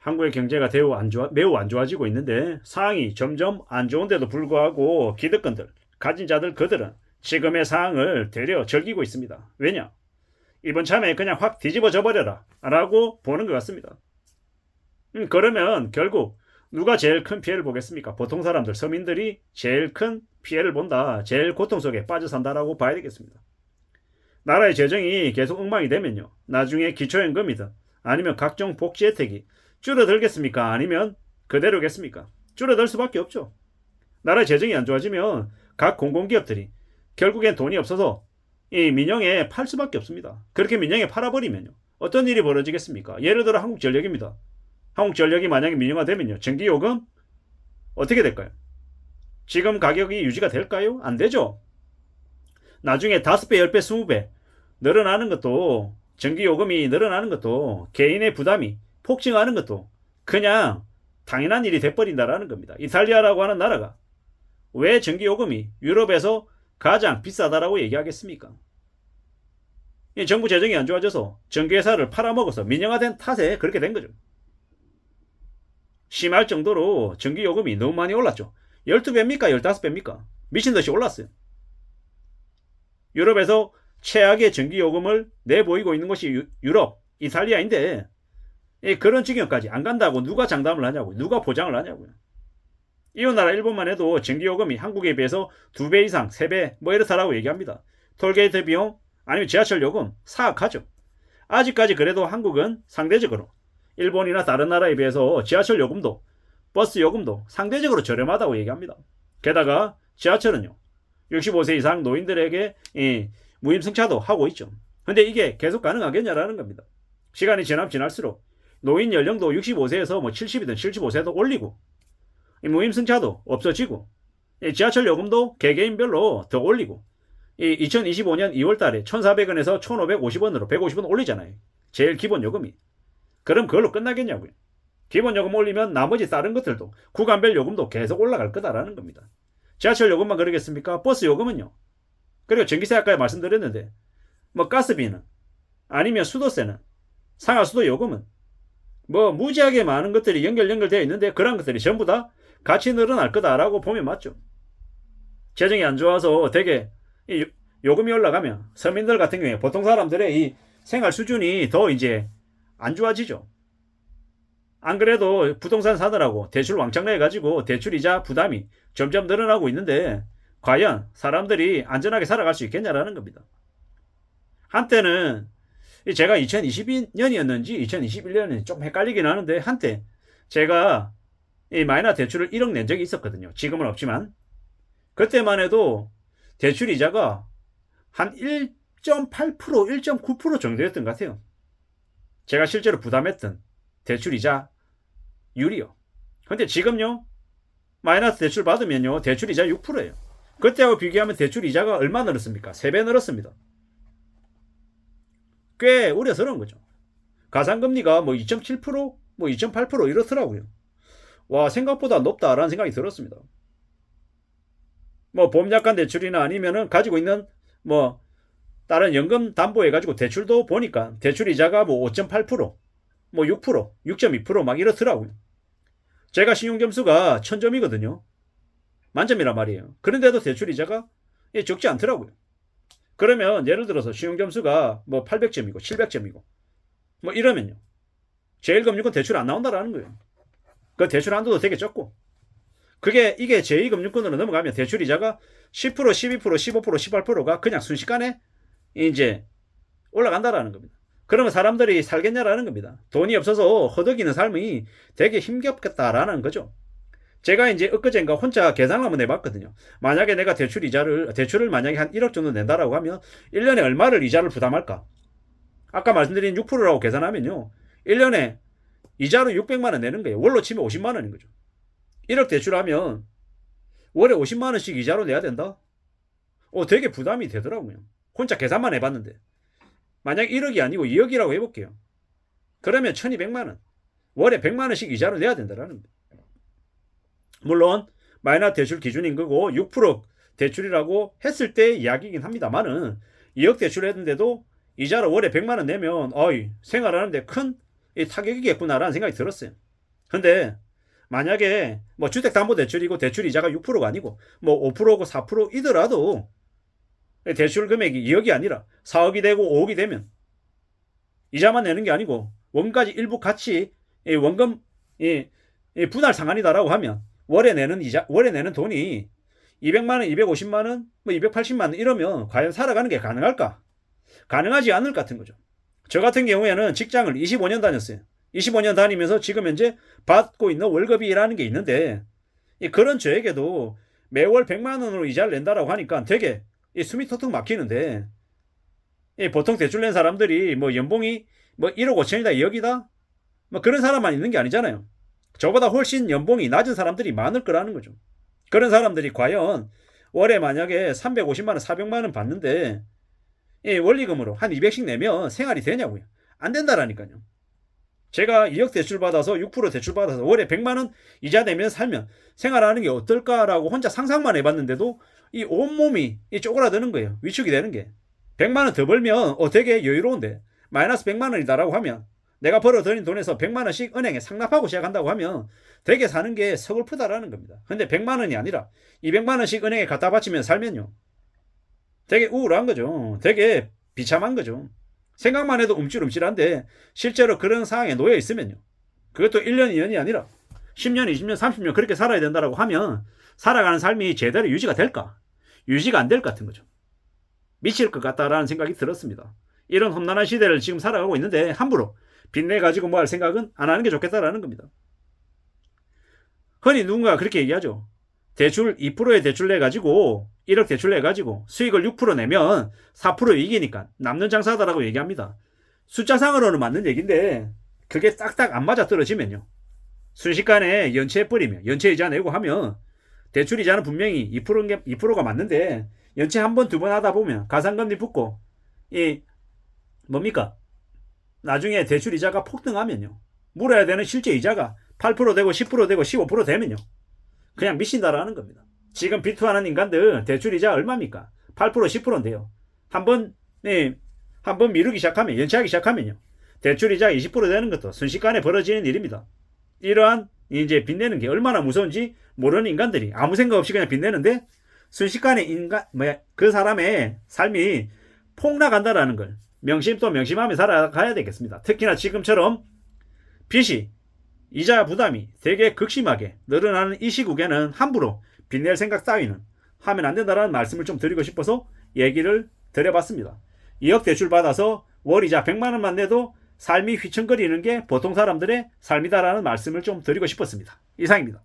한국의 경제가 매우 안 좋아지고 있는데 상황이 점점 안 좋은데도 불구하고 기득권들, 가진 자들 그들은 지금의 상황을 되려 즐기고 있습니다. 왜냐? 이번 참에 그냥 확 뒤집어져 버려라 라고 보는 것 같습니다. 그러면 결국 누가 제일 큰 피해를 보겠습니까? 보통 사람들, 서민들이 제일 큰 피해를 본다. 제일 고통 속에 빠져 산다라고 봐야 되겠습니다. 나라의 재정이 계속 엉망이 되면요. 나중에 기초연금이든 아니면 각종 복지 혜택이 줄어들겠습니까? 아니면 그대로겠습니까? 줄어들 수밖에 없죠. 나라의 재정이 안 좋아지면 각 공공기업들이 결국엔 돈이 없어서 이 민영에 팔 수밖에 없습니다. 그렇게 민영에 팔아버리면요. 어떤 일이 벌어지겠습니까? 예를 들어 한국전력입니다. 한국전력이 만약에 민영화되면요. 전기요금 어떻게 될까요? 지금 가격이 유지가 될까요? 안 되죠. 나중에 5배, 10배, 20배 늘어나는 것도, 전기요금이 늘어나는 것도, 개인의 부담이 폭증하는 것도 그냥 당연한 일이 돼버린다라는 겁니다. 이탈리아라고 하는 나라가 왜 전기요금이 유럽에서 가장 비싸다라고 얘기하겠습니까? 정부 재정이 안 좋아져서 전기회사를 팔아먹어서 민영화된 탓에 그렇게 된 거죠. 심할 정도로 전기요금이 너무 많이 올랐죠. 12배입니까? 15배입니까? 미친듯이 올랐어요. 유럽에서 최악의 전기요금을 내보이고 있는 것이 유럽, 이탈리아인데 그런 지경까지 안 간다고 누가 장담을 하냐고요. 누가 보장을 하냐고요. 이웃나라 일본만 해도 전기요금이 한국에 비해서 2배 이상, 3배 뭐 이렇다라고 얘기합니다. 톨게이트 비용 아니면 지하철 요금 사악하죠. 아직까지 그래도 한국은 상대적으로 일본이나 다른 나라에 비해서 지하철 요금도 버스 요금도 상대적으로 저렴하다고 얘기합니다. 게다가 지하철은요. 65세 이상 노인들에게 무임승차도 하고 있죠. 근데 이게 계속 가능하겠냐라는 겁니다. 시간이 지날수록 노인 연령도 65세에서 뭐 70이든 75세도 올리고 무임승차도 없어지고 지하철 요금도 개개인별로 더 올리고 2025년 2월달에 1,400원에서 1,550원으로 150원 올리잖아요. 제일 기본 요금이. 그럼 그걸로 끝나겠냐고요. 기본 요금 올리면 나머지 다른 것들도 구간별 요금도 계속 올라갈 거다라는 겁니다. 지하철 요금만 그러겠습니까? 버스 요금은요. 그리고 전기세 아까 말씀드렸는데 뭐 가스비는 아니면 수도세는 상하수도 요금은 뭐 무지하게 많은 것들이 연결되어 있는데 그런 것들이 전부 다 같이 늘어날 거다라고 보면 맞죠. 재정이 안 좋아서 되게 요금이 올라가면 서민들 같은 경우에 보통 사람들의 이 생활 수준이 더 이제 안 좋아지죠. 안 그래도 부동산 사느라고 대출 왕창 내가지고 대출이자 부담이 점점 늘어나고 있는데 과연 사람들이 안전하게 살아갈 수 있겠냐라는 겁니다. 한때는 제가 2022년이었는지 2021년인지 좀 헷갈리긴 하는데 한때 제가 이 마이너 대출을 1억 낸 적이 있었거든요. 지금은 없지만 그때만 해도 대출 이자가 한 1.8%, 1.9% 정도였던 것 같아요. 제가 실제로 부담했던 대출 이자 율이요. 근데 지금요. 마이너스 대출 받으면요. 대출 이자 6%예요. 그때하고 비교하면 대출 이자가 얼마 늘었습니까? 3배 늘었습니다. 꽤 우려스러운 거죠. 가상금리가 뭐 2.7%, 뭐 2.8% 이렇더라고요. 와, 생각보다 높다라는 생각이 들었습니다. 뭐 보험약관 대출이나 아니면은 가지고 있는 뭐 다른 연금 담보해가지고 대출도 보니까 대출 이자가 뭐 5.8%, 뭐 6%, 6.2% 막 이렇더라고요. 제가 신용점수가 1000점이거든요. 만점이란 말이에요. 그런데도 대출 이자가 적지 않더라고요. 그러면 예를 들어서 신용점수가 뭐 800점이고 700점이고 뭐 이러면요. 제1금융권 대출 안 나온다라는 거예요. 그 대출 한도도 되게 적고 이게 제2금융권으로 넘어가면 대출 이자가 10%, 12%, 15%, 18%가 그냥 순식간에 이제 올라간다라는 겁니다. 그러면 사람들이 살겠냐라는 겁니다. 돈이 없어서 허덕이는 삶이 되게 힘겹겠다라는 거죠. 제가 이제 엊그제인가 혼자 계산을 한번 해봤거든요. 만약에 내가 대출을 만약에 한 1억 정도 낸다라고 하면 1년에 얼마를 이자를 부담할까? 아까 말씀드린 6%라고 계산하면요. 1년에 이자로 600만원 내는 거예요. 월로 치면 50만원인 거죠. 1억 대출하면 월에 50만원씩 이자로 내야 된다? 되게 부담이 되더라고요. 혼자 계산만 해봤는데. 만약 1억이 아니고 2억이라고 해볼게요. 그러면 1200만원. 월에 100만원씩 이자로 내야 된다라는 거예요. 물론 마이너 대출 기준인 거고 6% 대출이라고 했을 때 이야기이긴 합니다만은 2억 대출했는데도 이자로 월에 100만원 내면 생활하는데 큰 타격이겠구나라는 생각이 들었어요. 근데 만약에 뭐 주택담보대출이고 대출 이자가 6%가 아니고 뭐 5%고 4%이더라도 대출 금액이 2억이 아니라 4억이 되고 5억이 되면 이자만 내는 게 아니고 원까지 일부 같이 원금 분할 상환이다라고 하면 월에 내는 돈이 200만 원, 250만 원, 뭐 280만 원 이러면 과연 살아가는 게 가능할까? 가능하지 않을 것 같은 거죠. 저 같은 경우에는 직장을 25년 다녔어요. 25년 다니면서 지금 현재 받고 있는 월급이라는 게 있는데 그런 저에게도 매월 100만 원으로 이자를 낸다라고 하니까 되게 숨이 턱턱 막히는데 보통 대출 낸 사람들이 뭐 연봉이 뭐 1억 5천이다 2억이다 뭐 그런 사람만 있는 게 아니잖아요. 저보다 훨씬 연봉이 낮은 사람들이 많을 거라는 거죠. 그런 사람들이 과연 월에 만약에 350만 원 400만 원 받는데 원리금으로 한 200씩 내면 생활이 되냐고요. 안 된다라니까요. 제가 2억 대출 받아서 6% 대출 받아서 월에 100만 원 이자 내면 살면 생활하는 게 어떨까라고 혼자 상상만 해봤는데도 이 온몸이 쪼그라드는 거예요. 위축이 되는 게. 100만 원 더 벌면 되게 여유로운데 마이너스 100만 원이다라고 하면 내가 벌어들인 돈에서 100만 원씩 은행에 상납하고 시작한다고 하면 되게 사는 게 서글프다라는 겁니다. 근데 100만 원이 아니라 200만 원씩 은행에 갖다 바치면 살면요. 되게 우울한 거죠. 되게 비참한 거죠. 생각만 해도 움찔움찔한데 실제로 그런 상황에 놓여 있으면요. 그것도 1년, 2년이 아니라 10년, 20년, 30년 그렇게 살아야 된다라고 하면 살아가는 삶이 제대로 유지가 될까? 유지가 안 될 것 같은 거죠. 미칠 것 같다라는 생각이 들었습니다. 이런 험난한 시대를 지금 살아가고 있는데 함부로 빚내가지고 뭐 할 생각은 안 하는 게 좋겠다라는 겁니다. 흔히 누군가 그렇게 얘기하죠. 대출 2%의 대출 내가지고 1억 대출 내가지고 수익을 6% 내면 4% 이기니까 남는 장사다라고 얘기합니다. 숫자상으로는 맞는 얘기인데 그게 딱딱 안 맞아 떨어지면요. 순식간에 연체해 버리면 연체이자 내고 하면 대출이자는 분명히 2%가 맞는데 연체 한 번, 두 번 하다 보면 가산금리 붙고 뭡니까? 나중에 대출이자가 폭등하면요. 물어야 되는 실제 이자가 8% 되고 10% 되고 15% 되면요. 그냥 미친다라는 겁니다. 지금 비투하는 인간들 대출이자 얼마입니까? 8% 10%인데요. 한번 미루기 시작하면 연체하기 시작하면요. 대출이자 20% 되는 것도 순식간에 벌어지는 일입니다. 이러한 이제 빚내는 게 얼마나 무서운지 모르는 인간들이 아무 생각 없이 그냥 빚내는데 순식간에 그 사람의 삶이 폭락한다라는 걸 명심 또 명심하며 살아가야 되겠습니다. 특히나 지금처럼 빚이 이자 부담이 되게 극심하게 늘어나는 이 시국에는 함부로 빚낼 생각 따위는 하면 안 된다는 말씀을 좀 드리고 싶어서 얘기를 드려봤습니다. 2억 대출 받아서 월 이자 100만 원만 내도 삶이 휘청거리는 게 보통 사람들의 삶이다라는 말씀을 좀 드리고 싶었습니다. 이상입니다.